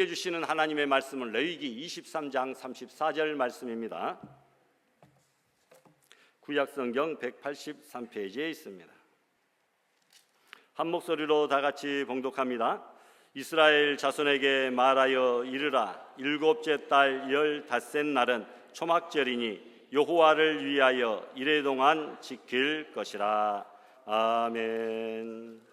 우리에게 주시는 하나님의 말씀은 레위기 23장 34절 말씀입니다. 구약성경 183페이지에 있습니다. 한 목소리로 다 같이 봉독합니다. 이스라엘 자손에게 말하여 이르라. 일곱째 달 15셋 날은 초막절이니 여호와를 위하여 이래 동안 지킬 것이라. 아멘.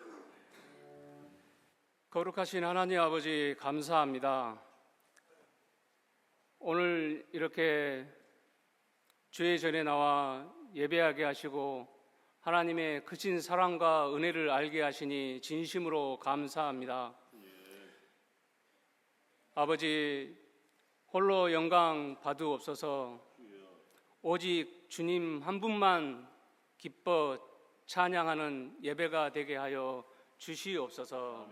거룩하신 하나님 아버지, 감사합니다. 오늘 이렇게 주의 전에 나와 예배하게 하시고 하나님의 크신 사랑과 은혜를 알게 하시니 진심으로 감사합니다. 아버지, 홀로 영광 받으옵소서. 오직 주님 한 분만 기뻐 찬양하는 예배가 되게 하여 주시옵소서.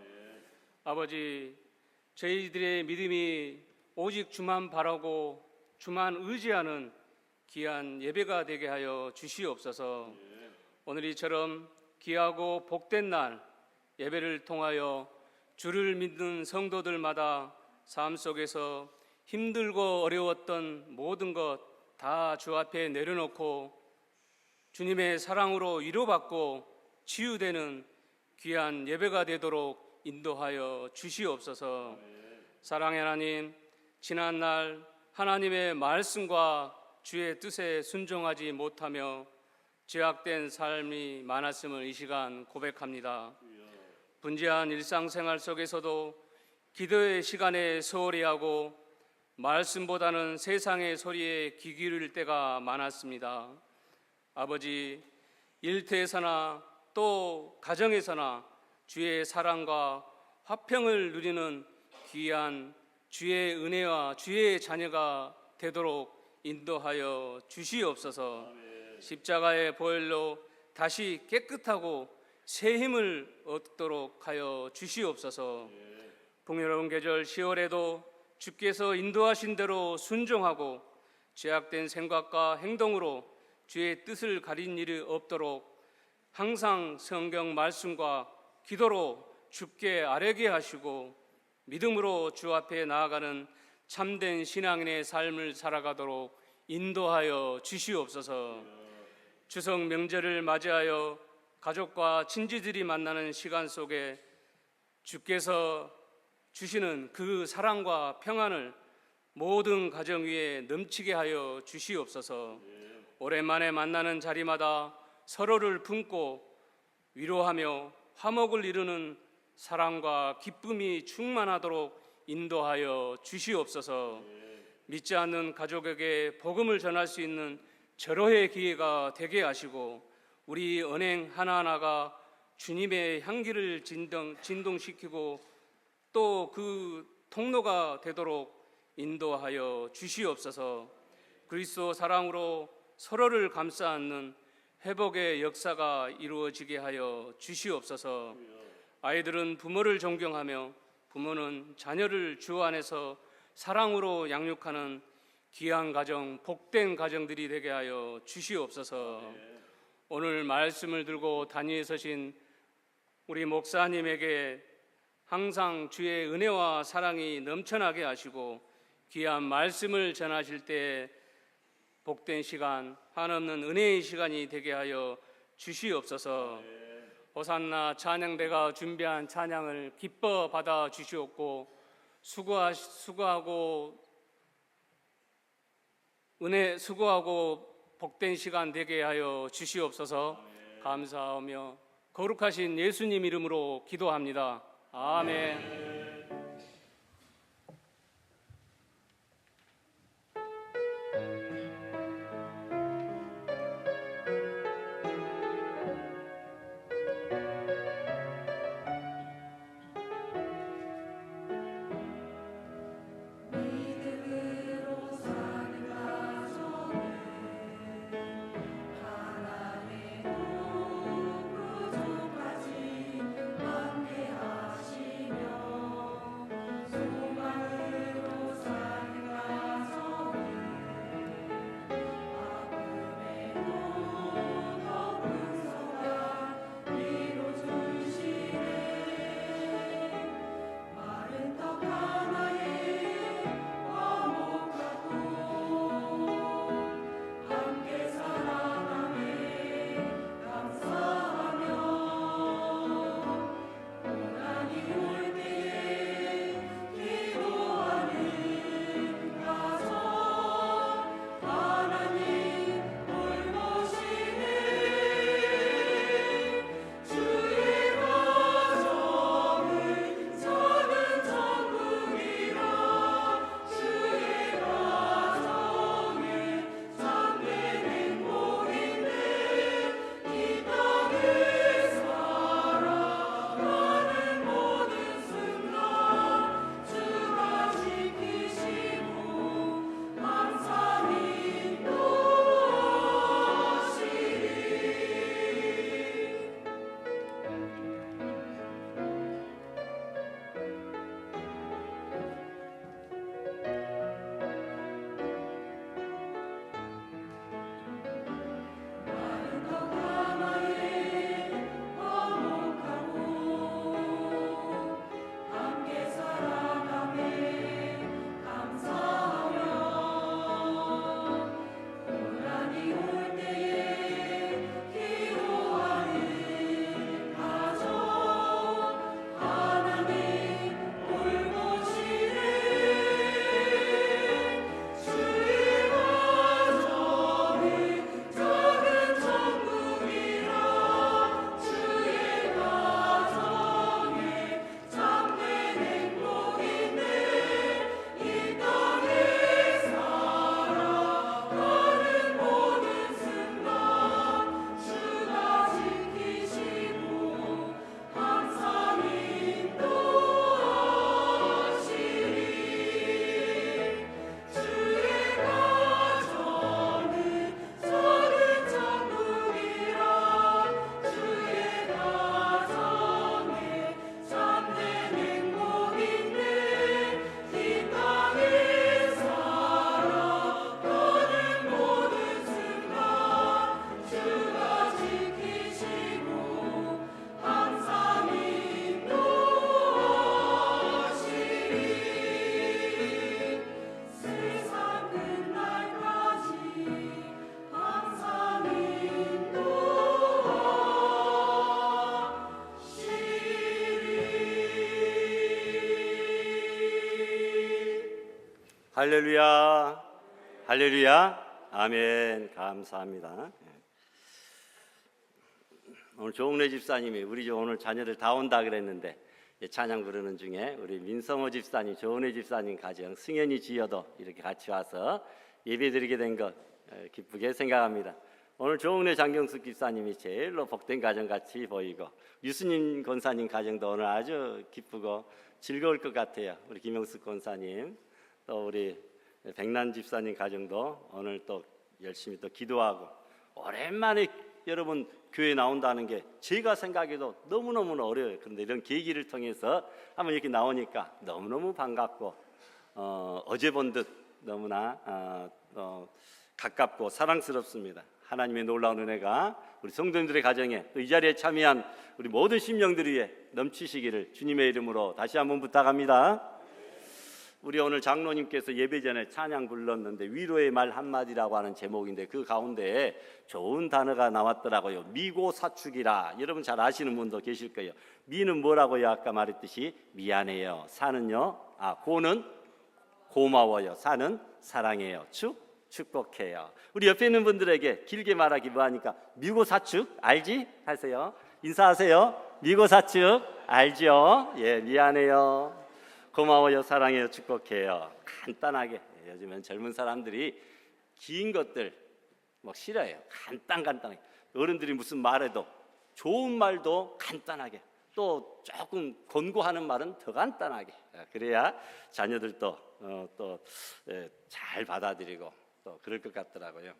아버지, 저희들의 믿음이 오직 주만 바라고 주만 의지하는 귀한 예배가 되게 하여 주시옵소서. 오늘 이처럼 귀하고 복된 날 예배를 통하여 주를 믿는 성도들마다 삶 속에서 힘들고 어려웠던 모든 것 다 주 앞에 내려놓고 주님의 사랑으로 위로받고 치유되는 귀한 예배가 되도록 인도하여 주시옵소서. 사랑의 하나님, 지난날 하나님의 말씀과 주의 뜻에 순종하지 못하며 죄악된 삶이 많았음을 이 시간 고백합니다. 분주한 일상생활 속에서도 기도의 시간에 소홀히 하고 말씀보다는 세상의 소리에 귀 기울일 때가 많았습니다. 아버지, 일터에서나 또 가정에서나 주의 사랑과 화평을 누리는 귀한 주의 은혜와 주의 자녀가 되도록 인도하여 주시옵소서. 십자가의 보혈로 다시 깨끗하고 새 힘을 얻도록 하여 주시옵소서. 풍요로운 계절 10월에도 주께서 인도하신 대로 순종하고 죄악된 생각과 행동으로 주의 뜻을 가린 일이 없도록 항상 성경 말씀과 기도로 주께 아뢰게 하시고 믿음으로 주 앞에 나아가는 참된 신앙인의 삶을 살아가도록 인도하여 주시옵소서. 추석 명절을 맞이하여 가족과 친지들이 만나는 시간 속에 주께서 주시는 그 사랑과 평안을 모든 가정 위에 넘치게 하여 주시옵소서. 오랜만에 만나는 자리마다 서로를 품고 위로하며 화목을 이루는 사랑과 기쁨이 충만하도록 인도하여 주시옵소서. 믿지 않는 가족에게 복음을 전할 수 있는 절호의 기회가 되게 하시고 우리 언행 하나하나가 주님의 향기를 진동시키고 또 그 통로가 되도록 인도하여 주시옵소서. 그리스도 사랑으로 서로를 감싸 안는 회복의 역사가 이루어지게 하여 주시옵소서. 아이들은 부모를 존경하며 부모는 자녀를 주 안에서 사랑으로 양육하는 귀한 가정, 복된 가정들이 되게 하여 주시옵소서. 오늘 말씀을 들고 단위에 서신 우리 목사님에게 항상 주의 은혜와 사랑이 넘쳐나게 하시고 귀한 말씀을 전하실 때 복된 시간, 한없는 은혜의 시간이 되게 하여 주시옵소서. 호산나 찬양대가 준비한 찬양을 기뻐 받아 주시옵고 수고하고 복된 시간 되게 하여 주시옵소서. 감사하며 거룩하신 예수님 이름으로 기도합니다. 아멘. 하나님의 도구족까지 함께 하시며 할렐루야, 할렐루야, 아멘. 감사합니다. 오늘 조은혜 집사님이 우리 오늘 자녀들 다 온다 그랬는데 찬양 부르는 중에 우리 민성호 집사님, 조은혜 집사님 가정 승현이 지여도 이렇게 같이 와서 예배드리게 된 것 기쁘게 생각합니다. 오늘 조은혜 장경숙 집사님이 제일로 복된 가정 같이 보이고 유수님 권사님 가정도 오늘 아주 기쁘고 즐거울 것 같아요. 우리 김영숙 권사님 또 우리 백난 집사님 가정도 오늘 또 열심히 또 기도하고 오랜만에 여러분 교회 나온다는 게 제가 생각해도 너무너무 어려워요. 그런데 이런 계기를 통해서 한번 이렇게 나오니까 너무너무 반갑고 어제 본 듯 너무나 가깝고 사랑스럽습니다. 하나님의 놀라운 은혜가 우리 성도님들의 가정에 또 이 자리에 참여한 우리 모든 심령들 위에 넘치시기를 주님의 이름으로 다시 한번 부탁합니다. 우리 오늘 장로님께서 예배 전에 찬양 불렀는데 위로의 말 한마디라고 하는 제목인데 그 가운데 좋은 단어가 나왔더라고요. 미고사축이라. 여러분 잘 아시는 분도 계실 거예요. 미는 뭐라고요? 아까 말했듯이 미안해요. 사는요? 고는 고마워요. 사는 사랑해요. 축복해요. 우리 옆에 있는 분들에게 길게 말하기 뭐하니까 미고사축 알지? 하세요. 인사하세요. 미고사축 알죠? 예, 미안해요. 고마워요, 사랑해요, 축복해요. 간단하게. 요즘엔 젊은 사람들이 긴 것들 막 싫어해요. 간단하게. 어른들이 무슨 말해도 좋은 말도 간단하게, 또 조금 권고하는 말은 더 간단하게. 그래야 자녀들도 또 잘 받아들이고 또 그럴 것 같더라고요.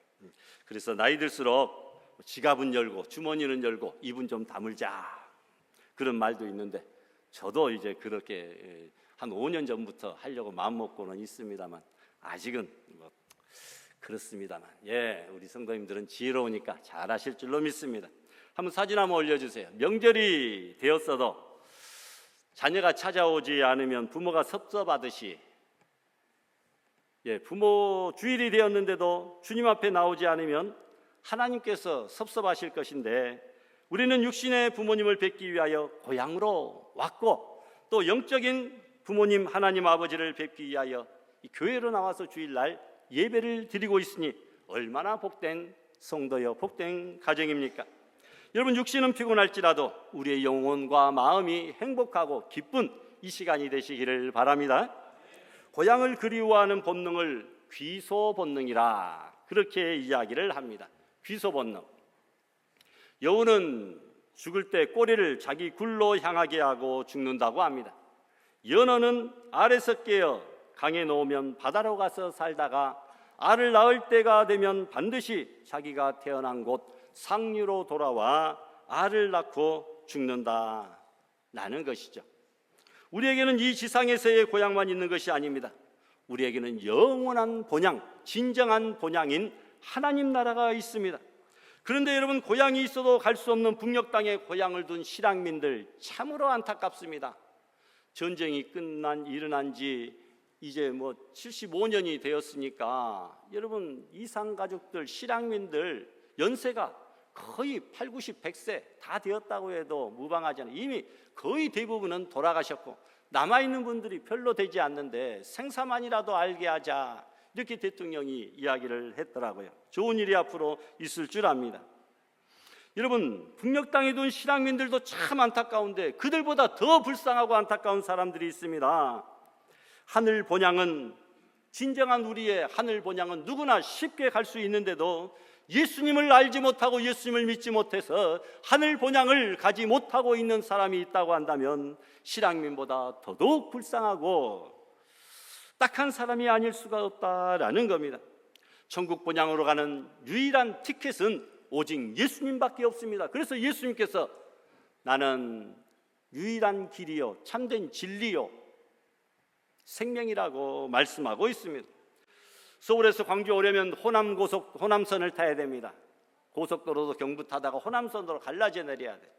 그래서 나이 들수록 지갑은 열고 주머니는 열고 입은 좀 다물자 그런 말도 있는데 저도 이제 그렇게 한 5년 전부터 하려고 마음먹고는 있습니다만 아직은 뭐 그렇습니다만 우리 성도님들은 지혜로우니까 잘하실 줄로 믿습니다. 한번 사진 한번 올려주세요. 명절이 되었어도 자녀가 찾아오지 않으면 부모가 섭섭하듯이 부모 주일이 되었는데도 주님 앞에 나오지 않으면 하나님께서 섭섭하실 것인데 우리는 육신의 부모님을 뵙기 위하여 고향으로 왔고 또 영적인 부모님 하나님 아버지를 뵙기 위하여 이 교회로 나와서 주일날 예배를 드리고 있으니 얼마나 복된 성도여 복된 가정입니까? 여러분 육신은 피곤할지라도 우리의 영혼과 마음이 행복하고 기쁜 이 시간이 되시기를 바랍니다. 고향을 그리워하는 본능을 귀소 본능이라 그렇게 이야기를 합니다. 귀소 본능. 여우는 죽을 때 꼬리를 자기 굴로 향하게 하고 죽는다고 합니다. 연어는 알에서 깨어 강에 놓으면 바다로 가서 살다가 알을 낳을 때가 되면 반드시 자기가 태어난 곳 상류로 돌아와 알을 낳고 죽는다라는 것이죠. 우리에게는 이 지상에서의 고향만 있는 것이 아닙니다. 우리에게는 영원한 본향, 진정한 본향인 하나님 나라가 있습니다. 그런데 여러분 고향이 있어도 갈 수 없는 북녘 땅에 고향을 둔 실향민들 참으로 안타깝습니다. 전쟁이 일어난 지 이제 75년이 되었으니까 여러분 이산 가족들 실향민들 연세가 거의 8, 90, 100세 다 되었다고 해도 무방하지 않아요. 이미 거의 대부분은 돌아가셨고 남아있는 분들이 별로 되지 않는데 생사만이라도 알게 하자 이렇게 대통령이 이야기를 했더라고요. 좋은 일이 앞으로 있을 줄 압니다. 여러분 북녘 땅에 둔 실향민들도 참 안타까운데 그들보다 더 불쌍하고 안타까운 사람들이 있습니다. 하늘 본향은 진정한 우리의 하늘 본향은 누구나 쉽게 갈 수 있는데도 예수님을 알지 못하고 예수님을 믿지 못해서 하늘 본향을 가지 못하고 있는 사람이 있다고 한다면 실향민보다 더더욱 불쌍하고 딱한 사람이 아닐 수가 없다라는 겁니다. 천국 본향으로 가는 유일한 티켓은 오직 예수님밖에 없습니다. 그래서 예수님께서 나는 유일한 길이요 참된 진리요 생명이라고 말씀하고 있습니다. 서울에서 광주 오려면 호남선을 타야 됩니다. 고속도로도 경부 타다가 호남선으로 갈라져 내려야 돼.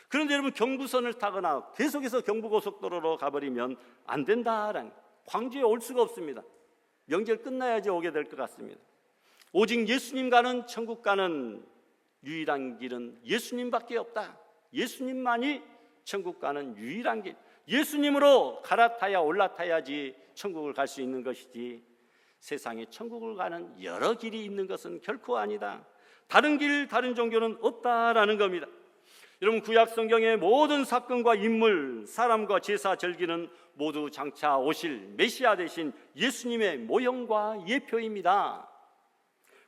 그런데 여러분 경부선을 타거나 계속해서 경부고속도로로 가버리면 안 된다라는, 광주에 올 수가 없습니다. 명절 끝나야지 오게 될 것 같습니다. 오직 예수님 가는 천국 가는 유일한 길은 예수님밖에 없다. 예수님만이 천국 가는 유일한 길. 예수님으로 갈아타야 올라타야지 천국을 갈 수 있는 것이지 세상에 천국을 가는 여러 길이 있는 것은 결코 아니다. 다른 길, 다른 종교는 없다라는 겁니다. 여러분, 구약 성경의 모든 사건과 인물, 사람과 제사, 절기는 모두 장차 오실 메시아 되신 예수님의 모형과 예표입니다.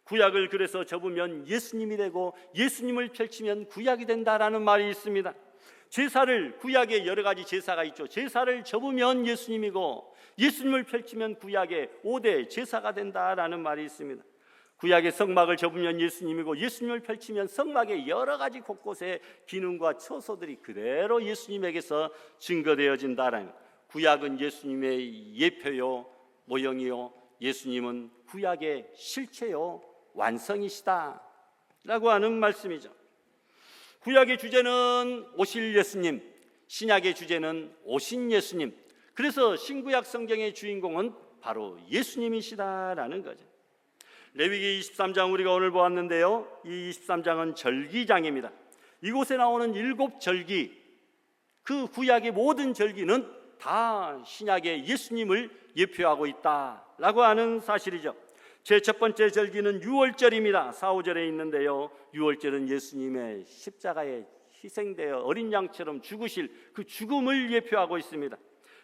구약을 그래서 접으면 예수님이 되고 예수님을 펼치면 구약이 된다라는 말이 있습니다. 제사를, 구약에 여러 가지 제사가 있죠. 제사를 접으면 예수님이고 예수님을 펼치면 구약의 5대 제사가 된다라는 말이 있습니다. 구약의 성막을 접으면 예수님이고 예수님을 펼치면 성막의 여러 가지 곳곳에 기능과 처소들이 그대로 예수님에게서 증거되어진다라는, 구약은 예수님의 예표요, 모형이요, 예수님은 구약의 실체요, 완성이시다 라고 하는 말씀이죠. 구약의 주제는 오실 예수님, 신약의 주제는 오신 예수님. 그래서 신구약 성경의 주인공은 바로 예수님이시다라는 거죠. 레위기 23장 우리가 오늘 보았는데요, 이 23장은 절기장입니다. 이곳에 나오는 7절기, 그 구약의 모든 절기는 다 신약의 예수님을 예표하고 있다라고 하는 사실이죠. 제 첫 번째 절기는 유월절입니다. 4, 5절에 있는데요, 유월절은 예수님의 십자가에 희생되어 어린 양처럼 죽으실 그 죽음을 예표하고 있습니다.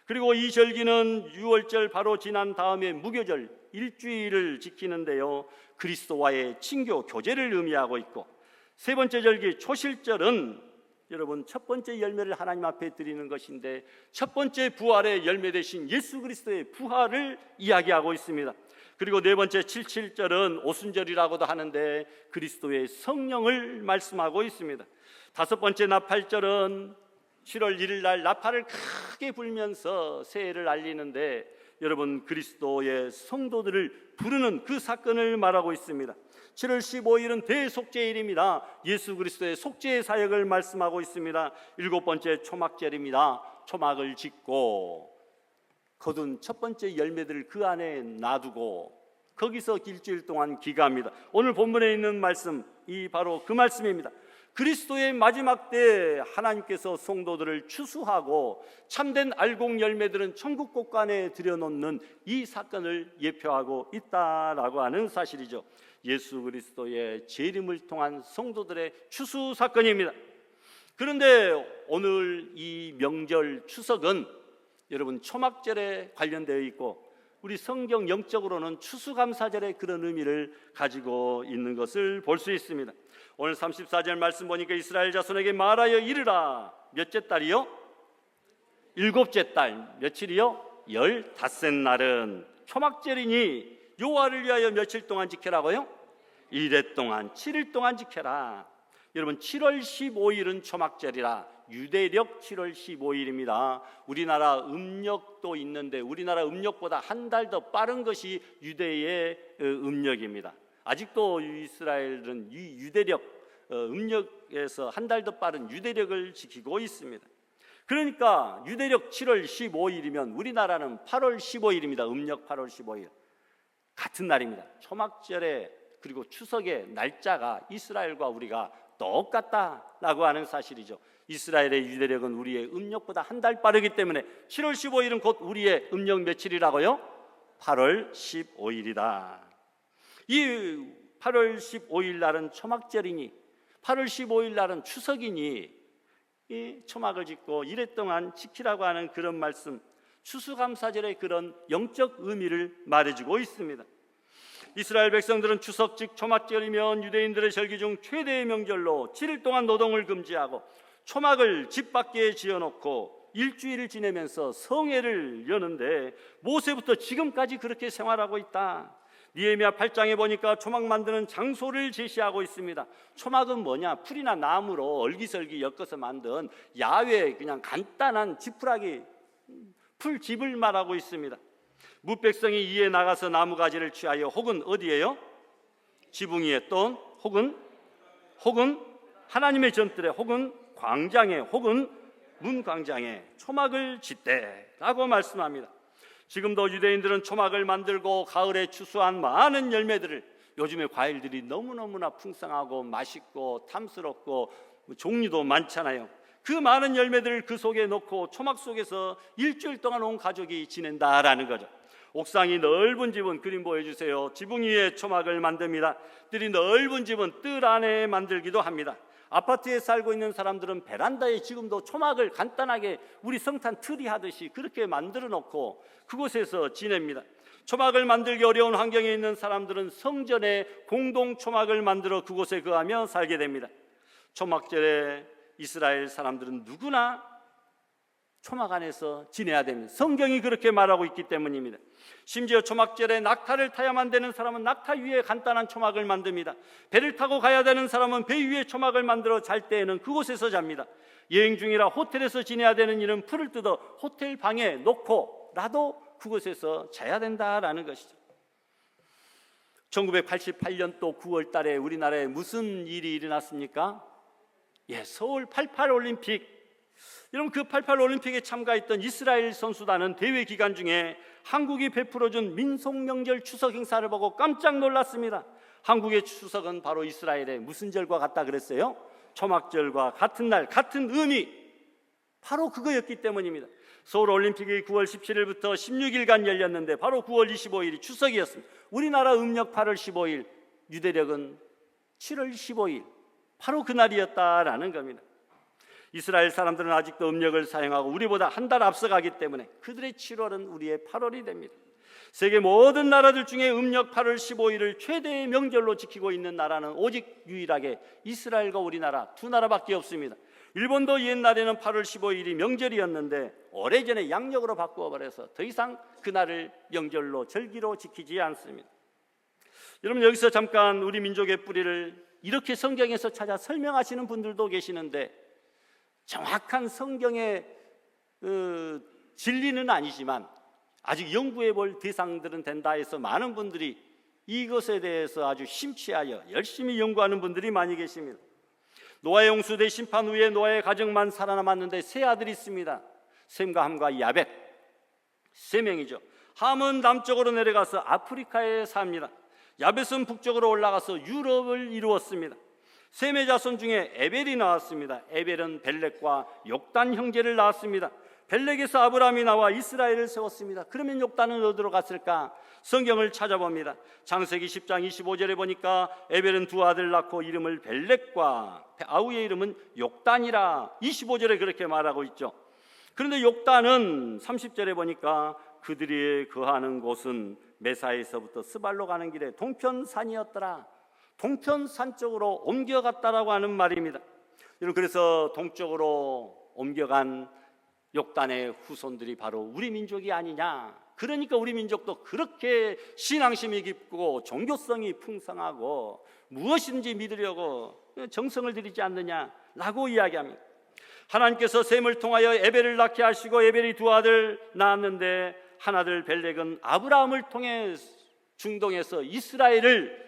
그리고 이 절기는 유월절 바로 지난 다음에 무교절 일주일을 지키는데요, 그리스도와의 친교 교제를 의미하고 있고, 세 번째 절기 초실절은 여러분 첫 번째 열매를 하나님 앞에 드리는 것인데 첫 번째 부활의 열매 되신 예수 그리스도의 부활을 이야기하고 있습니다. 그리고 네 번째 77절은 오순절이라고도 하는데 그리스도의 성령을 말씀하고 있습니다. 다섯 번째 나팔절은 7월 1일 날 나팔을 크게 불면서 새해를 알리는데 여러분 그리스도의 성도들을 부르는 그 사건을 말하고 있습니다. 7월 15일은 대속죄일입니다. 예수 그리스도의 속죄의 사역을 말씀하고 있습니다. 일곱 번째 초막절입니다. 초막을 짓고 거둔 첫 번째 열매들을 그 안에 놔두고 거기서 일주일 동안 기가합니다. 오늘 본문에 있는 말씀이 바로 그 말씀입니다. 그리스도의 마지막 때 하나님께서 성도들을 추수하고 참된 알곡 열매들은 천국 곳간에 들여놓는 이 사건을 예표하고 있다라고 하는 사실이죠. 예수 그리스도의 재림을 통한 성도들의 추수 사건입니다. 그런데 오늘 이 명절 추석은 여러분 초막절에 관련되어 있고 우리 성경 영적으로는 추수감사절의 그런 의미를 가지고 있는 것을 볼 수 있습니다. 오늘 34절 말씀 보니까 이스라엘 자손에게 말하여 이르라. 몇째 달이요? 7째 달. 며칠이요? 15날은 초막절이니 여호와를 위하여 며칠 동안 지켜라고요? 1회 동안 7일 동안 지켜라. 여러분 7월 15일은 초막절이라 유대력 7월 15일입니다. 우리나라 음력도 있는데 우리나라 음력보다 한 달 더 빠른 것이 유대의 음력입니다. 아직도 이스라엘은 이 유대력 음력에서 한 달 더 빠른 유대력을 지키고 있습니다. 그러니까 유대력 7월 15일이면 우리나라는 8월 15일입니다. 음력 8월 15일 같은 날입니다. 초막절에 그리고 추석의 날짜가 이스라엘과 우리가 똑같다라고 하는 사실이죠. 이스라엘의 유대력은 우리의 음력보다 한 달 빠르기 때문에 7월 15일은 곧 우리의 음력 며칠이라고요? 8월 15일이다. 이 8월 15일 날은 초막절이니 8월 15일 날은 추석이니 이 초막을 짓고 1회 동안 지키라고 하는 그런 말씀, 추수감사절의 그런 영적 의미를 말해주고 있습니다. 이스라엘 백성들은 추석 즉 초막절이면 유대인들의 절기 중 최대의 명절로 7일 동안 노동을 금지하고 초막을 집 밖에 지어놓고 일주일을 지내면서 성회를 여는데 모세부터 지금까지 그렇게 생활하고 있다. 느헤미야 8장에 보니까 초막 만드는 장소를 제시하고 있습니다. 초막은 뭐냐? 풀이나 나무로 얼기설기 엮어서 만든 야외 그냥 간단한 지푸라기 풀집을 말하고 있습니다. 무백성이 이에 나가서 나무가지를 취하여 혹은 어디에요? 지붕 위에 또 혹은 하나님의 전뜰에 혹은 광장에 혹은 문광장에 초막을 짓대라고 말씀합니다. 지금도 유대인들은 초막을 만들고 가을에 추수한 많은 열매들을, 요즘에 과일들이 너무너무나 풍성하고 맛있고 탐스럽고 종류도 많잖아요. 그 많은 열매들을 그 속에 넣고 초막 속에서 일주일 동안 온 가족이 지낸다라는 거죠. 옥상이 넓은 집은 그림 보여주세요. 지붕 위에 초막을 만듭니다. 뜰이 넓은 집은 뜰 안에 만들기도 합니다. 아파트에 살고 있는 사람들은 베란다에 지금도 초막을 간단하게 우리 성탄 트리 하듯이 그렇게 만들어 놓고 그곳에서 지냅니다. 초막을 만들기 어려운 환경에 있는 사람들은 성전에 공동 초막을 만들어 그곳에 거하며 살게 됩니다. 초막절에 이스라엘 사람들은 누구나 초막 안에서 지내야 됩니다. 성경이 그렇게 말하고 있기 때문입니다. 심지어 초막절에 낙타를 타야만 되는 사람은 낙타 위에 간단한 초막을 만듭니다. 배를 타고 가야 되는 사람은 배 위에 초막을 만들어 잘 때에는 그곳에서 잡니다. 여행 중이라 호텔에서 지내야 되는 이는 풀을 뜯어 호텔 방에 놓고라도 그곳에서 자야 된다라는 것이죠. 1988년도 9월 달에 우리나라에 무슨 일이 일어났습니까? 서울 88 올림픽. 여러분, 그 88 올림픽에 참가했던 이스라엘 선수단은 대회 기간 중에 한국이 베풀어준 민속명절 추석 행사를 보고 깜짝 놀랐습니다. 한국의 추석은 바로 이스라엘의 무슨 절과 같다 그랬어요? 초막절과 같은 날, 같은 의미, 바로 그거였기 때문입니다. 서울 올림픽이 9월 17일부터 16일간 열렸는데 바로 9월 25일이 추석이었습니다. 우리나라 음력 8월 15일, 유대력은 7월 15일, 바로 그날이었다라는 겁니다. 이스라엘 사람들은 아직도 음력을 사용하고 우리보다 한 달 앞서가기 때문에 그들의 7월은 우리의 8월이 됩니다. 세계 모든 나라들 중에 음력 8월 15일을 최대의 명절로 지키고 있는 나라는 오직 유일하게 이스라엘과 우리나라 두 나라밖에 없습니다. 일본도 옛날에는 8월 15일이 명절이었는데 오래전에 양력으로 바꾸어 버려서 더 이상 그날을 명절로 절기로 지키지 않습니다. 여러분, 여기서 잠깐 우리 민족의 뿌리를 이렇게 성경에서 찾아 설명하시는 분들도 계시는데 정확한 성경의 진리는 아니지만 아직 연구해 볼 대상들은 된다 해서 많은 분들이 이것에 대해서 아주 심취하여 열심히 연구하는 분들이 많이 계십니다. 노아의 홍수 대심판 후에 노아의 가정만 살아남았는데 세 아들이 있습니다. 셈과 함과 야벳, 세 명이죠. 함은 남쪽으로 내려가서 아프리카에 삽니다. 야벳은 북쪽으로 올라가서 유럽을 이루었습니다. 셈의 자손 중에 에벨이 나왔습니다. 에벨은 벨렉과 욕단 형제를 낳았습니다. 벨렉에서 아브라함이 나와 이스라엘을 세웠습니다. 그러면 욕단은 어디로 갔을까? 성경을 찾아봅니다. 창세기 10장 25절에 보니까 에벨은 두 아들 낳고 이름을 벨렉과 아우의 이름은 욕단이라 25절에 그렇게 말하고 있죠. 그런데 욕단은 30절에 보니까 그들이 거하는 곳은 메사에서부터 스발로 가는 길에 동편산이었더라. 동편산 쪽으로 옮겨갔다라고 하는 말입니다. 여러분, 그래서 동쪽으로 옮겨간 욕단의 후손들이 바로 우리 민족이 아니냐. 그러니까 우리 민족도 그렇게 신앙심이 깊고 종교성이 풍성하고 무엇인지 믿으려고 정성을 들이지 않느냐라고 이야기합니다. 하나님께서 셈을 통하여 에벨을 낳게 하시고 에벨이 두 아들 낳았는데 한 아들 벨렉은 아브라함을 통해 중동에서 이스라엘을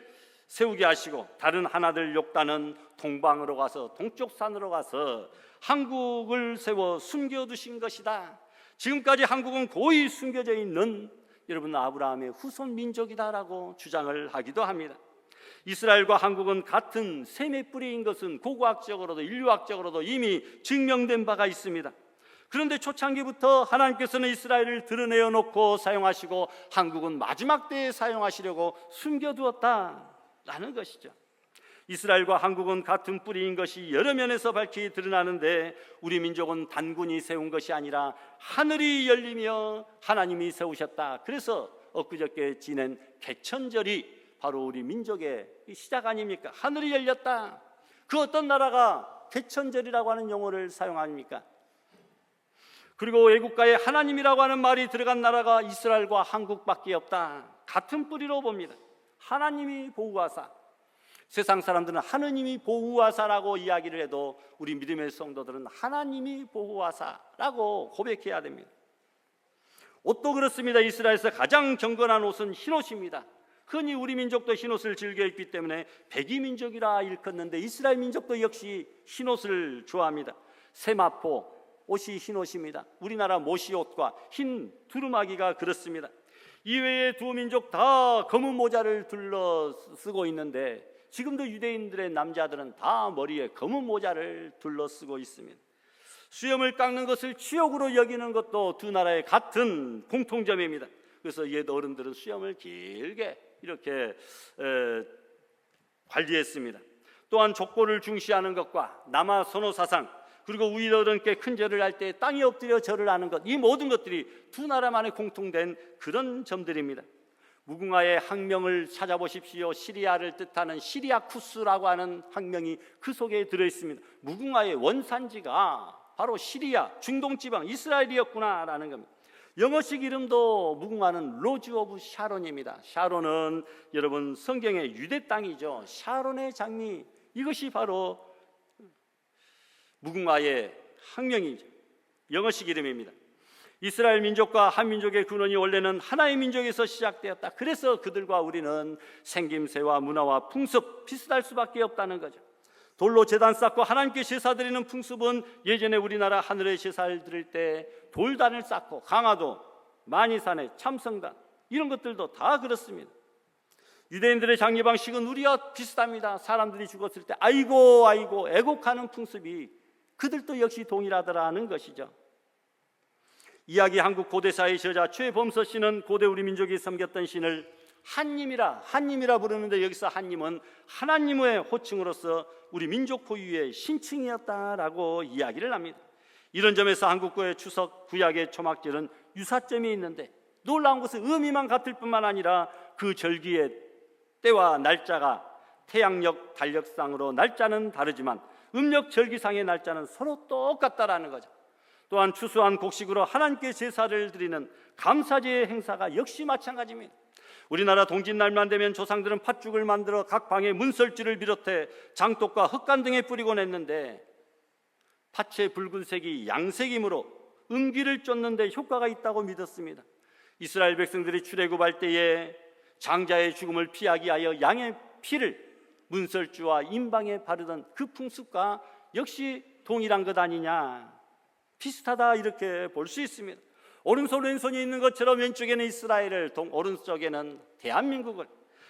세우게 하시고 다른 한 아들 욕단은 동방으로 가서 동쪽 산으로 가서 한국을 세워 숨겨두신 것이다. 지금까지 한국은 고이 숨겨져 있는 여러분 아브라함의 후손 민족이다라고 주장을 하기도 합니다. 이스라엘과 한국은 같은 셈의 뿌리인 것은 고고학적으로도 인류학적으로도 이미 증명된 바가 있습니다. 그런데 초창기부터 하나님께서는 이스라엘을 드러내어 놓고 사용하시고 한국은 마지막 때에 사용하시려고 숨겨두었다라는 것이죠. 이스라엘과 한국은 같은 뿌리인 것이 여러 면에서 밝히 드러나는데 우리 민족은 단군이 세운 것이 아니라 하늘이 열리며 하나님이 세우셨다. 그래서 엊그저께 지낸 개천절이 바로 우리 민족의 시작 아닙니까? 하늘이 열렸다. 그 어떤 나라가 개천절이라고 하는 용어를 사용합니까? 그리고 애국가에 하나님이라고 하는 말이 들어간 나라가 이스라엘과 한국밖에 없다. 같은 뿌리로 봅니다. 하나님이 보호하사. 세상 사람들은 하느님이 보호하사라고 이야기를 해도 우리 믿음의 성도들은 하나님이 보호하사라고 고백해야 됩니다. 옷도 그렇습니다. 이스라엘에서 가장 경건한 옷은 흰옷입니다. 흔히 우리 민족도 흰옷을 즐겨 입기 때문에 백이민족이라 일컫는데 이스라엘 민족도 역시 흰옷을 좋아합니다. 세마포 옷이 흰옷입니다. 우리나라 모시옷과 흰 두루마기가 그렇습니다. 이외에 두 민족 다 검은 모자를 둘러 쓰고 있는데 지금도 유대인들의 남자들은 다 머리에 검은 모자를 둘러 쓰고 있습니다. 수염을 깎는 것을 치욕으로 여기는 것도 두 나라의 같은 공통점입니다. 그래서 옛 어른들은 수염을 길게 이렇게 관리했습니다. 또한 족보를 중시하는 것과 남아 선호 사상, 그리고 우리 어른께 큰 절을 할 때 땅에 엎드려 절을 하는 것, 이 모든 것들이 두 나라만의 공통된 그런 점들입니다. 무궁화의 학명을 찾아보십시오. 시리아를 뜻하는 시리아쿠스라고 하는 학명이 그 속에 들어있습니다. 무궁화의 원산지가 바로 시리아, 중동지방 이스라엘이었구나라는 겁니다. 영어식 이름도 무궁화는 로즈 오브 샤론입니다. 샤론은 여러분 성경의 유대 땅이죠. 샤론의 장미, 이것이 바로 무궁화의 학명이죠. 영어식 이름입니다. 이스라엘 민족과 한민족의 근원이 원래는 하나의 민족에서 시작되었다. 그래서 그들과 우리는 생김새와 문화와 풍습 비슷할 수밖에 없다는 거죠. 돌로 제단 쌓고 하나님께 제사 드리는 풍습은 예전에 우리나라 하늘에 제사를 드릴 때 돌단을 쌓고 강화도, 만이산에 참성단, 이런 것들도 다 그렇습니다. 유대인들의 장례 방식은 우리와 비슷합니다. 사람들이 죽었을 때 아이고 아이고 애곡하는 풍습이 그들도 역시 동일하더라는 것이죠. 이야기 한국 고대사의 저자 최범서 씨는 고대 우리 민족이 섬겼던 신을 한님이라 부르는데, 여기서 한님은 하나님의 호칭으로서 우리 민족 고유의 신칭이었다라고 이야기를 합니다. 이런 점에서 한국교회 추석 구약의 초막절은 유사점이 있는데, 놀라운 것은 의미만 같을 뿐만 아니라 그 절기의 때와 날짜가 태양력 달력상으로 날짜는 다르지만 음력 절기상의 날짜는 서로 똑같다라는 거죠. 또한 추수한 곡식으로 하나님께 제사를 드리는 감사제의 행사가 역시 마찬가지입니다. 우리나라 동짓날만 되면 조상들은 팥죽을 만들어 각 방에 문설주를 비롯해 장독과 흙간 등에 뿌리곤 했는데, 팥의 붉은색이 양색이므로 음기를 쫓는 데 효과가 있다고 믿었습니다. 이스라엘 백성들이 출애굽할 때에 장자의 죽음을 피하기 위하여 양의 피를 문설주와 임방에 바르던 그 풍습과 역시 동일한 것 아니냐, 비슷하다 이렇게 볼 수 있습니다. 오른손 왼손이 있는 것처럼 왼쪽에는 이스라엘을, 오른쪽에는 대한민국을,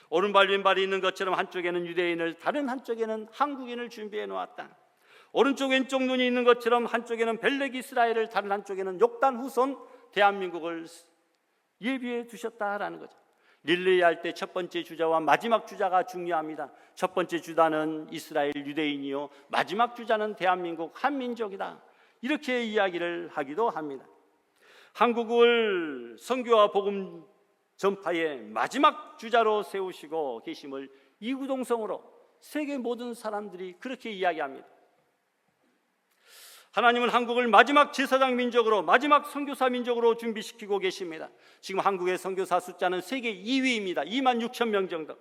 오른발 왼발이 있는 것처럼 한쪽에는 유대인을, 다른 한쪽에는 한국인을 준비해 놓았다. 오른쪽 왼쪽 눈이 있는 것처럼 한쪽에는 벨렉 이스라엘을, 다른 한쪽에는 욕단 후손 대한민국을 예비해 두셨다라는 거죠. 릴레이 할 때 첫 번째 주자와 마지막 주자가 중요합니다. 첫 번째 주자는 이스라엘 유대인이요, 마지막 주자는 대한민국 한민족이다, 이렇게 이야기를 하기도 합니다. 한국을 선교와 복음 전파의 마지막 주자로 세우시고 계심을 이구동성으로 세계 모든 사람들이 그렇게 이야기합니다. 하나님은 한국을 마지막 제사장 민족으로, 마지막 선교사 민족으로 준비시키고 계십니다. 지금 한국의 선교사 숫자는 세계 2위입니다. 2만 6천 명 정도.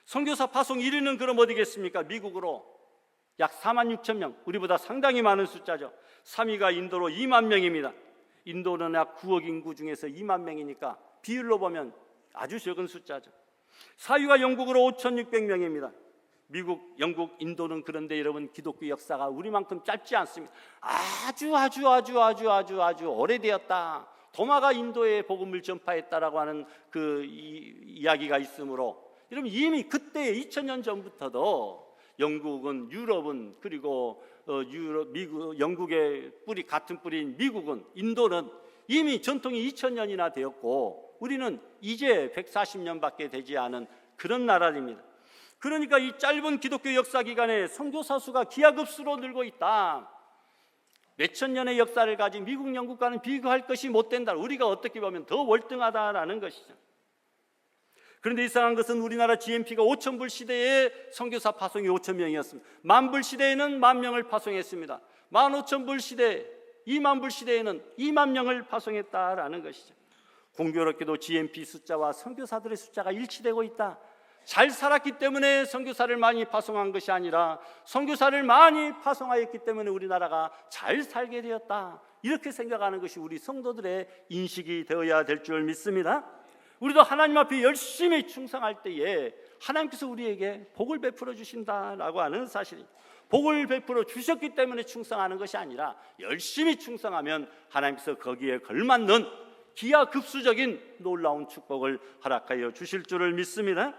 선교사 파송 1위는 그럼 어디겠습니까? 미국으로 약 4만 6천 명, 우리보다 상당히 많은 숫자죠. 3위가 인도로 2만 명입니다. 인도는 약 9억 인구 중에서 2만 명이니까 비율로 보면 아주 적은 숫자죠. 4위가 영국으로 5,600명입니다. 미국, 영국, 인도는 그런데 여러분 기독교 역사가 우리만큼 짧지 않습니다. 아주 오래되었다. 도마가 인도에 복음을 전파했다라고 하는 그 이야기가 있으므로, 여러분 이미 그때 2000년 전부터도 영국은, 유럽은, 그리고 미국, 영국의 뿌리 같은 뿌리인 미국은, 인도는 이미 전통이 2000년이나 되었고 우리는 이제 140년밖에 되지 않은 그런 나라입니다. 그러니까 이 짧은 기독교 역사 기간에 선교사 수가 기하급수로 늘고 있다. 몇천 년의 역사를 가진 미국, 영국과는 비교할 것이 못 된다. 우리가 어떻게 보면 더 월등하다라는 것이죠. 그런데 이상한 것은 우리나라 GNP가 5,000불 시대에 선교사 파송이 5,000명이었습니다. 10,000불 시대에는 10,000명을 파송했습니다. 15,000불 시대, 20,000불 시대에는 2만 명을 파송했다라는 것이죠. 공교롭게도 GNP 숫자와 선교사들의 숫자가 일치되고 있다. 잘 살았기 때문에 선교사를 많이 파송한 것이 아니라 선교사를 많이 파송하였기 때문에 우리나라가 잘 살게 되었다. 이렇게 생각하는 것이 우리 성도들의 인식이 되어야 될 줄 믿습니다. 우리도 하나님 앞에 열심히 충성할 때에 하나님께서 우리에게 복을 베풀어 주신다라고 하는 사실이, 복을 베풀어 주셨기 때문에 충성하는 것이 아니라 열심히 충성하면 하나님께서 거기에 걸맞는 기하급수적인 놀라운 축복을 허락하여 주실 줄을 믿습니다.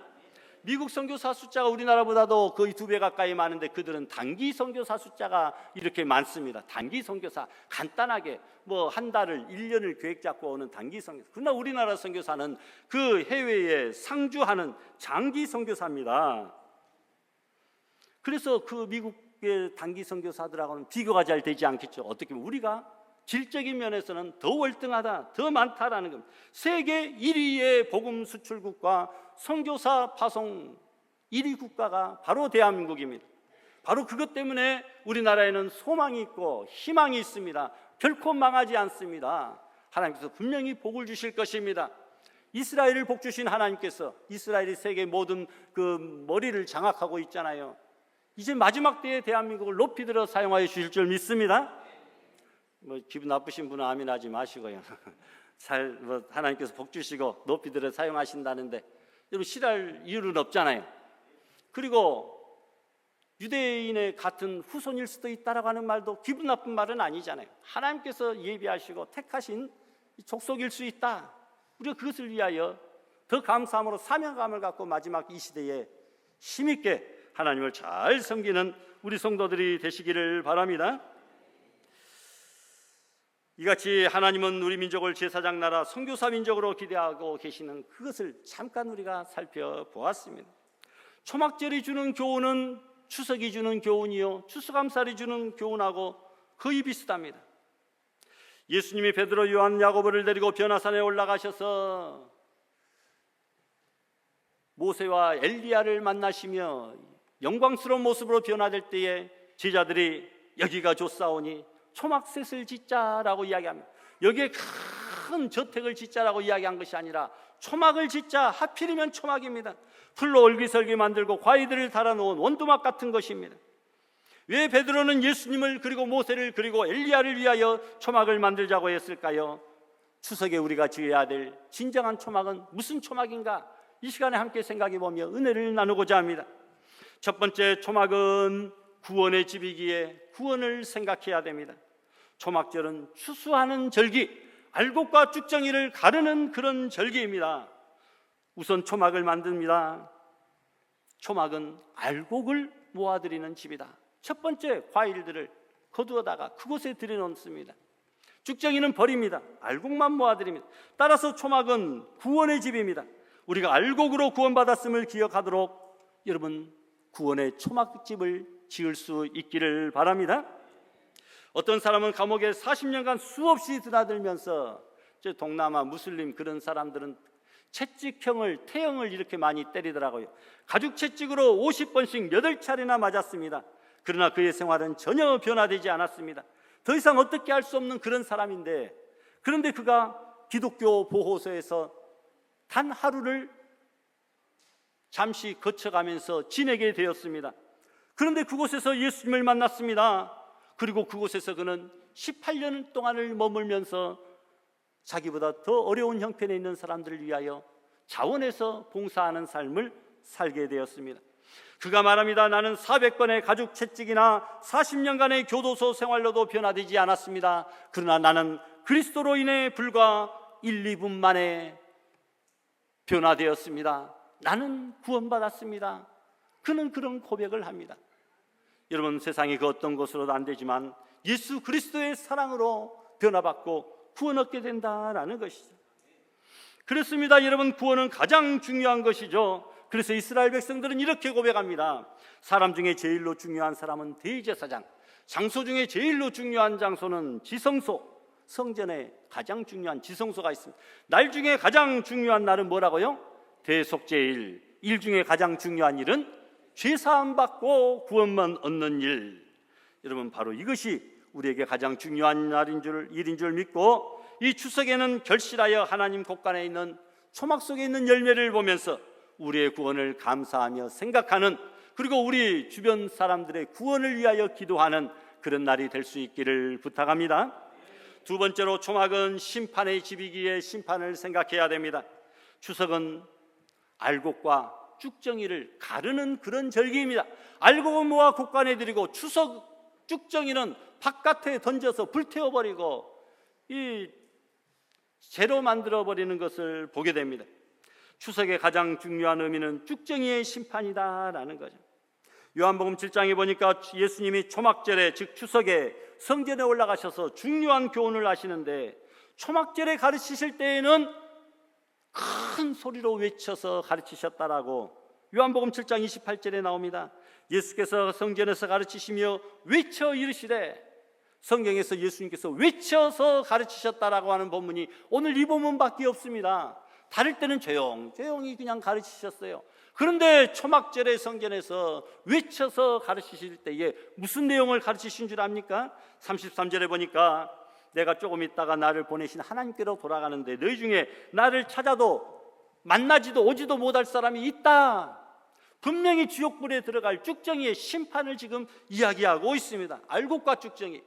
미국 선교사 숫자가 우리나라보다도 거의 2배 가까이 많은데 그들은 단기 선교사 숫자가 이렇게 많습니다. 단기 선교사, 간단하게 뭐 한 달을 1년을 계획 잡고 오는 단기 선교사. 그러나 우리나라 선교사는 그 해외에 상주하는 장기 선교사입니다. 그래서 그 미국의 단기 선교사들하고는 비교가 잘 되지 않겠죠. 어떻게 보면 우리가 질적인 면에서는 더 월등하다, 더 많다라는 겁니다. 세계 1위의 복음 수출국과 선교사 파송 1위 국가가 바로 대한민국입니다. 바로 그것 때문에 우리나라에는 소망이 있고 희망이 있습니다. 결코 망하지 않습니다. 하나님께서 분명히 복을 주실 것입니다. 이스라엘을 복 주신 하나님께서 이스라엘이 세계 모든 그 머리를 장악하고 있잖아요. 이제 마지막 때에 대한민국을 높이 들어 사용하여 주실 줄 믿습니다. 뭐 기분 나쁘신 분은 아멘 하지 마시고요. 하나님께서 복 주시고 높이 들어 사용하신다는데 여러분 싫어할 이유는 없잖아요. 그리고 유대인의 같은 후손일 수도 있다라고 하는 말도 기분 나쁜 말은 아니잖아요. 하나님께서 예비하시고 택하신 족속일 수 있다. 우리가 그것을 위하여 더 감사함으로 사명감을 갖고 마지막 이 시대에 힘있게 하나님을 잘 섬기는 우리 성도들이 되시기를 바랍니다. 이같이 하나님은 우리 민족을 제사장 나라 선교사 민족으로 기대하고 계시는 그것을 잠깐 우리가 살펴보았습니다. 초막절이 주는 교훈은 추석이 주는 교훈이요 추수감사절이 주는 교훈하고 거의 비슷합니다. 예수님이 베드로, 요한, 야고보를 데리고 변화산에 올라가셔서 모세와 엘리야를 만나시며 영광스러운 모습으로 변화될 때에 제자들이 여기가 좋사오니 초막셋을 짓자라고 이야기합니다. 여기에 큰 저택을 짓자라고 이야기한 것이 아니라 초막을 짓자. 하필이면 초막입니다. 풀로 얼기설기 만들고 과일들을 달아놓은 원두막 같은 것입니다. 왜 베드로는 예수님을 그리고 모세를 그리고 엘리야를 위하여 초막을 만들자고 했을까요? 추석에 우리가 지어야 될 진정한 초막은 무슨 초막인가? 이 시간에 함께 생각해보며 은혜를 나누고자 합니다. 첫 번째 초막은 구원의 집이기에 구원을 생각해야 됩니다. 초막절은 추수하는 절기, 알곡과 쭉정이를 가르는 그런 절기입니다. 우선 초막을 만듭니다. 초막은 알곡을 모아드리는 집이다. 첫 번째 과일들을 거두어다가 그곳에 들여놓습니다. 쭉정이는 버립니다. 알곡만 모아드립니다. 따라서 초막은 구원의 집입니다. 우리가 알곡으로 구원받았음을 기억하도록 여러분 구원의 초막집을 지을 수 있기를 바랍니다. 어떤 사람은 감옥에 40년간 수없이 드나들면서 동남아 무슬림 그런 사람들은 채찍형을 태형을 이렇게 많이 때리더라고요. 가죽 채찍으로 50번씩 8차례나 맞았습니다. 그러나 그의 생활은 전혀 변화되지 않았습니다. 더 이상 어떻게 할 수 없는 그런 사람인데, 그런데 그가 기독교 보호소에서 단 하루를 잠시 거쳐가면서 지내게 되었습니다. 그런데 그곳에서 예수님을 만났습니다. 그리고 그곳에서 그는 18년 동안을 머물면서 자기보다 더 어려운 형편에 있는 사람들을 위하여 자원해서 봉사하는 삶을 살게 되었습니다. 그가 말합니다. 나는 400번의 가죽 채찍이나 40년간의 교도소 생활로도 변화되지 않았습니다. 그러나 나는 그리스도로 인해 불과 1, 2분 만에 변화되었습니다. 나는 구원받았습니다. 그는 그런 고백을 합니다. 여러분, 세상이 그 어떤 것으로도 안 되지만 예수 그리스도의 사랑으로 변화받고 구원 얻게 된다라는 것이죠. 그렇습니다. 여러분, 구원은 가장 중요한 것이죠. 그래서 이스라엘 백성들은 이렇게 고백합니다. 사람 중에 제일로 중요한 사람은 대제사장, 장소 중에 제일로 중요한 장소는 지성소, 성전에 가장 중요한 지성소가 있습니다. 날 중에 가장 중요한 날은 뭐라고요? 대속제일. 일 중에 가장 중요한 일은 죄사함 받고 구원만 얻는 일. 여러분, 바로 이것이 우리에게 가장 중요한 일인 줄 믿고, 이 추석에는 결실하여 하나님 곳간에 있는 초막 속에 있는 열매를 보면서 우리의 구원을 감사하며 생각하는, 그리고 우리 주변 사람들의 구원을 위하여 기도하는 그런 날이 될 수 있기를 부탁합니다. 두 번째로, 초막은 심판의 집이기에 심판을 생각해야 됩니다. 추석은 알곡과 쭉정이를 가르는 그런 절기입니다. 알곡은 모아 곳간에 드리고 추석 쭉정이는 바깥에 던져서 불태워버리고 이 재로 만들어버리는 것을 보게 됩니다. 추석의 가장 중요한 의미는 쭉정이의 심판이다라는 거죠. 요한복음 7장에 보니까 예수님이 초막절에, 즉 추석에 성전에 올라가셔서 중요한 교훈을 하시는데, 초막절에 가르치실 때에는 큰 소리로 외쳐서 가르치셨다라고 요한복음 7장 28절에 나옵니다. 예수께서 성전에서 가르치시며 외쳐 이르시되, 성경에서 예수님께서 외쳐서 가르치셨다라고 하는 본문이 오늘 이 본문밖에 없습니다. 다를 때는 조용히 그냥 가르치셨어요. 그런데 초막절의 성전에서 외쳐서 가르치실 때에 무슨 내용을 가르치신 줄 압니까? 33절에 보니까 내가 조금 있다가 나를 보내신 하나님께로 돌아가는데 너희 중에 나를 찾아도 만나지도 오지도 못할 사람이 있다. 분명히 지옥불에 들어갈 쭉정이의 심판을 지금 이야기하고 있습니다. 알곡과 쭉정이,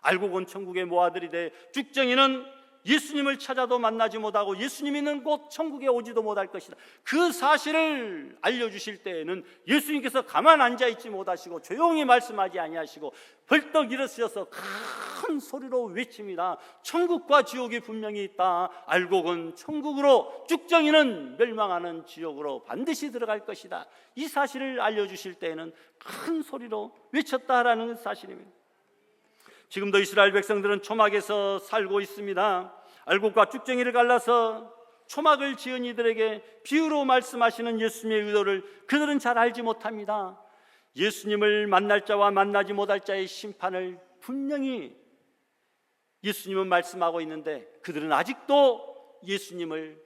알곡은 천국의 모아들이 돼 쭉정이는 예수님을 찾아도 만나지 못하고 예수님 있는 곳 천국에 오지도 못할 것이다. 그 사실을 알려주실 때에는 예수님께서 가만 앉아있지 못하시고 조용히 말씀하지 아니하시고 벌떡 일어서셔서 큰 소리로 외칩니다. 천국과 지옥이 분명히 있다. 알곡은 천국으로, 쭉정이는 멸망하는 지옥으로 반드시 들어갈 것이다. 이 사실을 알려주실 때에는 큰 소리로 외쳤다라는 사실입니다. 지금도 이스라엘 백성들은 초막에서 살고 있습니다. 알곡과 쭉정이를 갈라서 초막을 지은 이들에게 비유로 말씀하시는 예수님의 의도를 그들은 잘 알지 못합니다. 예수님을 만날 자와 만나지 못할 자의 심판을 분명히 예수님은 말씀하고 있는데 그들은 아직도 예수님을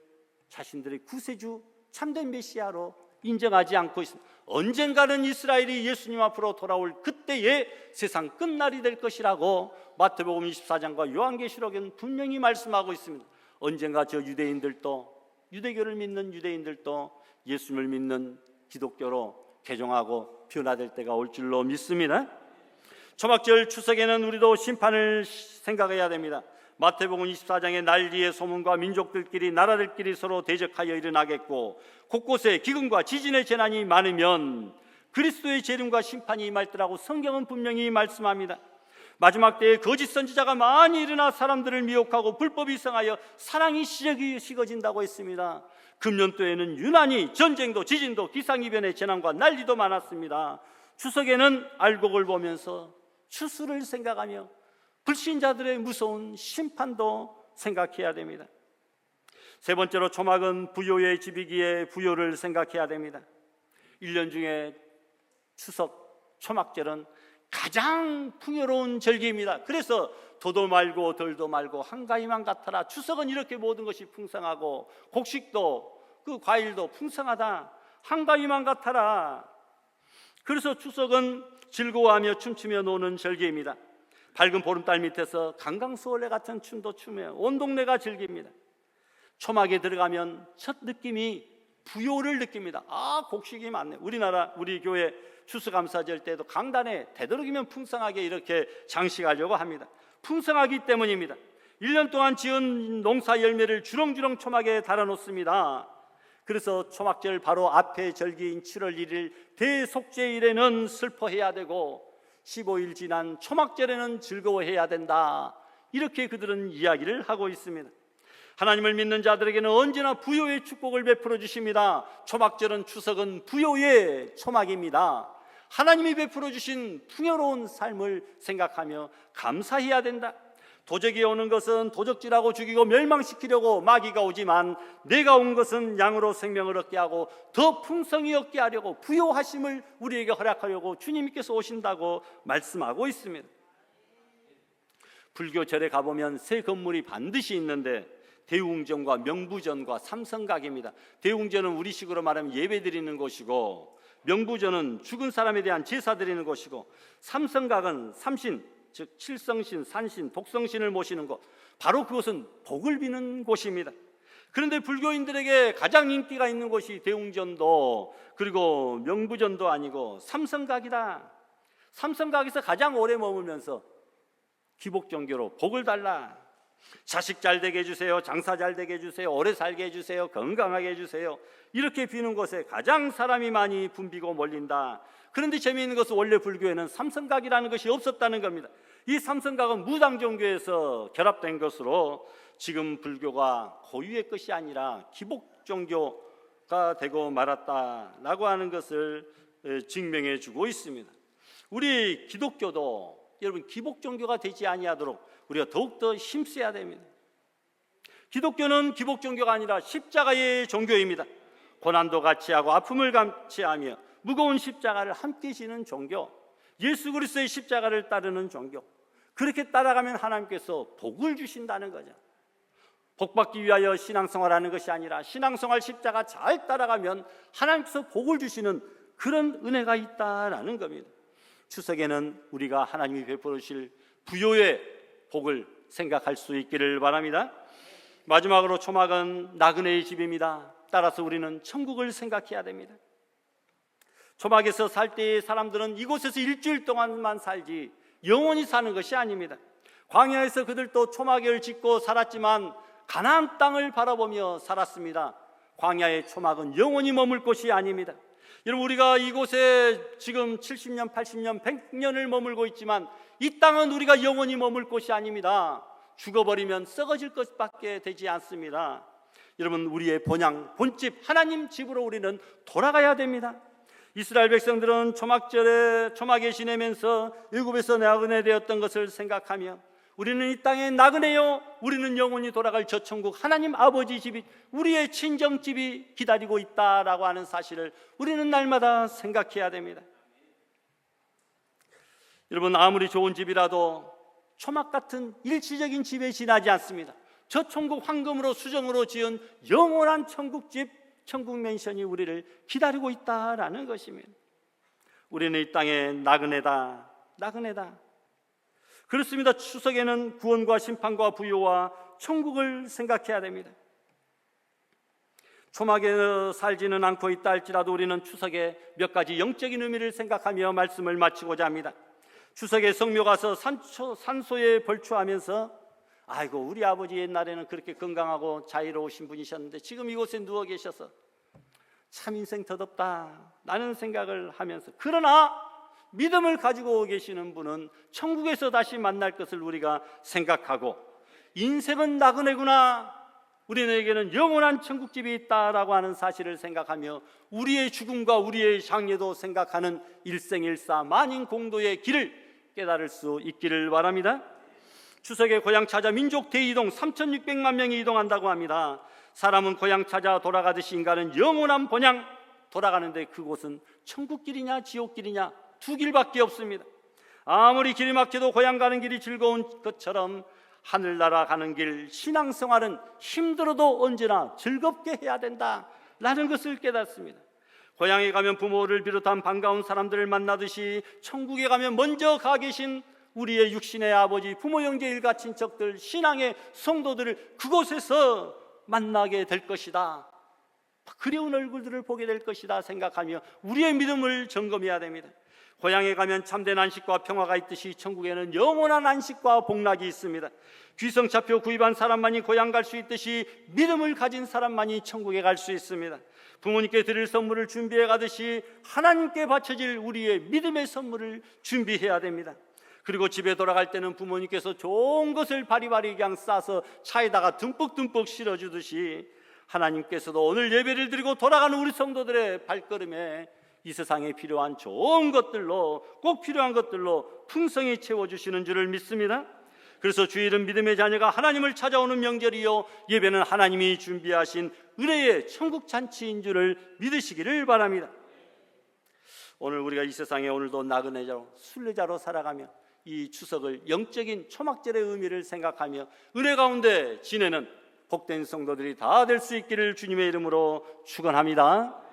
자신들의 구세주, 참된 메시아로 인정하지 않고 있습니다. 언젠가는 이스라엘이 예수님 앞으로 돌아올 그때에 세상 끝날이 될 것이라고 마태복음 24장과 요한계시록에는 분명히 말씀하고 있습니다. 언젠가 저 유대인들도, 유대교를 믿는 유대인들도 예수님을 믿는 기독교로 개종하고 변화될 때가 올 줄로 믿습니다. 초막절 추석에는 우리도 심판을 생각해야 됩니다. 마태복음 24장의 난리의 소문과 민족들끼리, 나라들끼리 서로 대적하여 일어나겠고 곳곳에 기근과 지진의 재난이 많으면 그리스도의 재림과 심판이 임할 때라고 성경은 분명히 말씀합니다. 마지막 때에 거짓 선지자가 많이 일어나 사람들을 미혹하고 불법이 성하여 사랑이 식어진다고 했습니다. 금년도에는 유난히 전쟁도 지진도 기상이변의 재난과 난리도 많았습니다. 추석에는 알곡을 보면서 추수를 생각하며 불신자들의 무서운 심판도 생각해야 됩니다. 세 번째로 초막은 부요의 집이기에 부요를 생각해야 됩니다. 1년 중에 추석, 초막절은 가장 풍요로운 절기입니다. 그래서 도도 말고 덜도 말고 한가위만 같아라. 추석은 이렇게 모든 것이 풍성하고 곡식도 그 과일도 풍성하다. 한가위만 같아라. 그래서 추석은 즐거워하며 춤추며 노는 절기입니다. 밝은 보름달 밑에서 강강수월래 같은 춤도 추며 온 동네가 즐깁니다. 초막에 들어가면 첫 느낌이 부요를 느낍니다. 아, 곡식이 많네. 우리 교회 추수감사절 때도 강단에 되도록이면 풍성하게 이렇게 장식하려고 합니다. 풍성하기 때문입니다. 1년 동안 지은 농사 열매를 주렁주렁 초막에 달아놓습니다. 그래서 초막절 바로 앞에 절기인 7월 1일 대속죄일에는 슬퍼해야 되고 15일 지난 초막절에는 즐거워해야 된다. 이렇게 그들은 이야기를 하고 있습니다. 하나님을 믿는 자들에게는 언제나 부요의 축복을 베풀어 주십니다. 초막절은, 추석은 부요의 초막입니다. 하나님이 베풀어 주신 풍요로운 삶을 생각하며 감사해야 된다. 도적이 오는 것은 도적질하고 죽이고 멸망시키려고 마귀가 오지만 내가 온 것은 양으로 생명을 얻게 하고 더 풍성히 얻게 하려고 부요하심을 우리에게 허락하려고 주님께서 오신다고 말씀하고 있습니다. 불교절에 가보면 새 건물이 반드시 있는데 대웅전과 명부전과 삼성각입니다. 대웅전은 우리식으로 말하면 예배 드리는 곳이고 명부전은 죽은 사람에 대한 제사 드리는 곳이고 삼성각은 삼신, 즉 칠성신, 산신, 독성신을 모시는 곳, 바로 그곳은 복을 비는 곳입니다. 그런데 불교인들에게 가장 인기가 있는 곳이 대웅전도 그리고 명부전도 아니고 삼성각이다. 삼성각에서 가장 오래 머물면서 기복종교로 복을 달라, 자식 잘 되게 해주세요, 장사 잘 되게 해주세요, 오래 살게 해주세요, 건강하게 해주세요, 이렇게 비는 곳에 가장 사람이 많이 붐비고 몰린다. 그런데 재미있는 것은 원래 불교에는 삼성각이라는 것이 없었다는 겁니다. 이 삼성각은 무당종교에서 결합된 것으로 지금 불교가 고유의 것이 아니라 기복종교 종교가 되고 말았다라고 하는 것을 증명해 주고 있습니다. 우리 기독교도 여러분 기복 종교가 되지 아니하도록 우리가 더욱더 힘써야 됩니다. 기독교는 기복 종교가 아니라 십자가의 종교입니다. 고난도 같이 하고 아픔을 같이 하며 무거운 십자가를 함께 지는 종교, 예수 그리스도의 십자가를 따르는 종교, 그렇게 따라가면 하나님께서 복을 주신다는 거죠. 복받기 위하여 신앙생활하는 것이 아니라 신앙생활 십자가 잘 따라가면 하나님께서 복을 주시는 그런 은혜가 있다라는 겁니다. 추석에는 우리가 하나님이 베풀어 주실 부요의 복을 생각할 수 있기를 바랍니다. 마지막으로 초막은 나그네의 집입니다. 따라서 우리는 천국을 생각해야 됩니다. 초막에서 살 때의 사람들은 이곳에서 일주일 동안만 살지 영원히 사는 것이 아닙니다. 광야에서 그들도 초막을 짓고 살았지만 가나안 땅을 바라보며 살았습니다. 광야의 초막은 영원히 머물 곳이 아닙니다. 여러분, 우리가 이곳에 지금 70년, 80년, 100년을 머물고 있지만 이 땅은 우리가 영원히 머물 곳이 아닙니다. 죽어버리면 썩어질 것밖에 되지 않습니다. 여러분, 우리의 본향, 본집, 하나님 집으로 우리는 돌아가야 됩니다. 이스라엘 백성들은 초막절에 초막에 지내면서 애굽에서 나그네 되었던 것을 생각하며 우리는 이 땅에 나그네요, 우리는 영원히 돌아갈 저 천국 하나님 아버지 집이, 우리의 친정집이 기다리고 있다라고 하는 사실을 우리는 날마다 생각해야 됩니다. 여러분, 아무리 좋은 집이라도 초막 같은 일시적인 집에 지나지 않습니다. 저 천국 황금으로 수정으로 지은 영원한 천국집, 천국 맨션이 우리를 기다리고 있다라는 것입니다. 우리는 이 땅에 나그네다, 나그네다. 그렇습니다. 추석에는 구원과 심판과 부요와 천국을 생각해야 됩니다. 초막에 살지는 않고 있다 할지라도 우리는 추석에 몇 가지 영적인 의미를 생각하며 말씀을 마치고자 합니다. 추석에 성묘 가서 산소에 벌초하면서 아이고, 우리 아버지 옛날에는 그렇게 건강하고 자유로우신 분이셨는데 지금 이곳에 누워 계셔서 참 인생 더덥다 라는 생각을 하면서, 그러나 믿음을 가지고 계시는 분은 천국에서 다시 만날 것을 우리가 생각하고, 인생은 나그네구나, 우리에게는 영원한 천국집이 있다라고 하는 사실을 생각하며 우리의 죽음과 우리의 장례도 생각하는 일생일사 만인공도의 길을 깨달을 수 있기를 바랍니다. 추석에 고향 찾아 민족 대이동 3,600만 명이 이동한다고 합니다. 사람은 고향 찾아 돌아가듯이 인간은 영원한 본향 돌아가는데 그곳은 천국길이냐 지옥길이냐 두 길밖에 없습니다. 아무리 길이 막혀도 고향 가는 길이 즐거운 것처럼 하늘나라 가는 길, 신앙생활은 힘들어도 언제나 즐겁게 해야 된다라는 것을 깨닫습니다. 고향에 가면 부모를 비롯한 반가운 사람들을 만나듯이 천국에 가면 먼저 가 계신 우리의 육신의 아버지, 부모, 형제, 일가, 친척들, 신앙의 성도들을 그곳에서 만나게 될 것이다, 그리운 얼굴들을 보게 될 것이다 생각하며 우리의 믿음을 점검해야 됩니다. 고향에 가면 참된 안식과 평화가 있듯이 천국에는 영원한 안식과 복락이 있습니다. 귀성차표 구입한 사람만이 고향 갈 수 있듯이 믿음을 가진 사람만이 천국에 갈 수 있습니다. 부모님께 드릴 선물을 준비해 가듯이 하나님께 바쳐질 우리의 믿음의 선물을 준비해야 됩니다. 그리고 집에 돌아갈 때는 부모님께서 좋은 것을 바리바리 그냥 싸서 차에다가 듬뿍듬뿍 실어주듯이 하나님께서도 오늘 예배를 드리고 돌아가는 우리 성도들의 발걸음에 이 세상에 필요한 좋은 것들로, 꼭 필요한 것들로 풍성히 채워주시는 줄을 믿습니다. 그래서 주일은 믿음의 자녀가 하나님을 찾아오는 명절이요, 예배는 하나님이 준비하신 은혜의 천국 잔치인 줄을 믿으시기를 바랍니다. 오늘 우리가 이 세상에 오늘도 나그네자로 순례자로 살아가며 이 추석을 영적인 초막절의 의미를 생각하며 은혜 가운데 지내는 복된 성도들이 다 될 수 있기를 주님의 이름으로 축원합니다.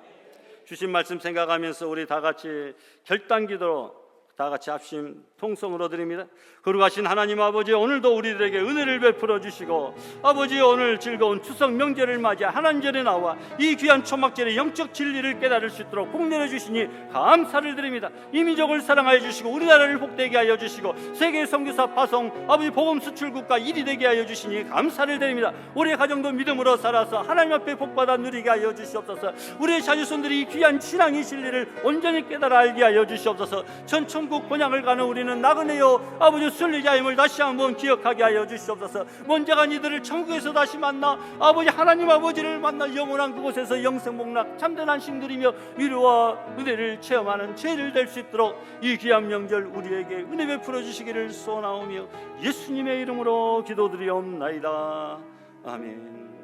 주신 말씀 생각하면서 우리 다 같이 결단기도로 다 같이 합심 통성으로 드립니다. 거룩하신 하나님 아버지, 오늘도 우리들에게 은혜를 베풀어 주시고, 아버지 오늘 즐거운 추석 명절을 맞이해 하나님전에 나와 이 귀한 초막절의 영적 진리를 깨달을 수 있도록 복 내려주시니 감사를 드립니다. 이 민족을 사랑하여 주시고 우리나라를 복되게 하여 주시고 세계 선교사 파송 아버지 복음 수출국가 1위 되게 하여 주시니 감사를 드립니다. 우리의 가정도 믿음으로 살아서 하나님 앞에 복받아 누리게 하여 주시옵소서. 우리의 자녀손들이 이 귀한 신앙의 진리를 온전히 깨달아 알게 하여 주시옵소서. 전 천국 본향을 가는 우리는 나그네요 아버지 순리자임을 다시 한번 기억하게 하여 주시옵소서. 먼저간 이들을 천국에서 다시 만나 아버지 하나님 아버지를 만나 영원한 그곳에서 영생복락 참된 안식 누리며 위로와 은혜를 체험하는 죄를 될 수 있도록 이 귀한 명절 우리에게 은혜 베풀어 주시기를 소원하오며 예수님의 이름으로 기도드리옵나이다. 아멘.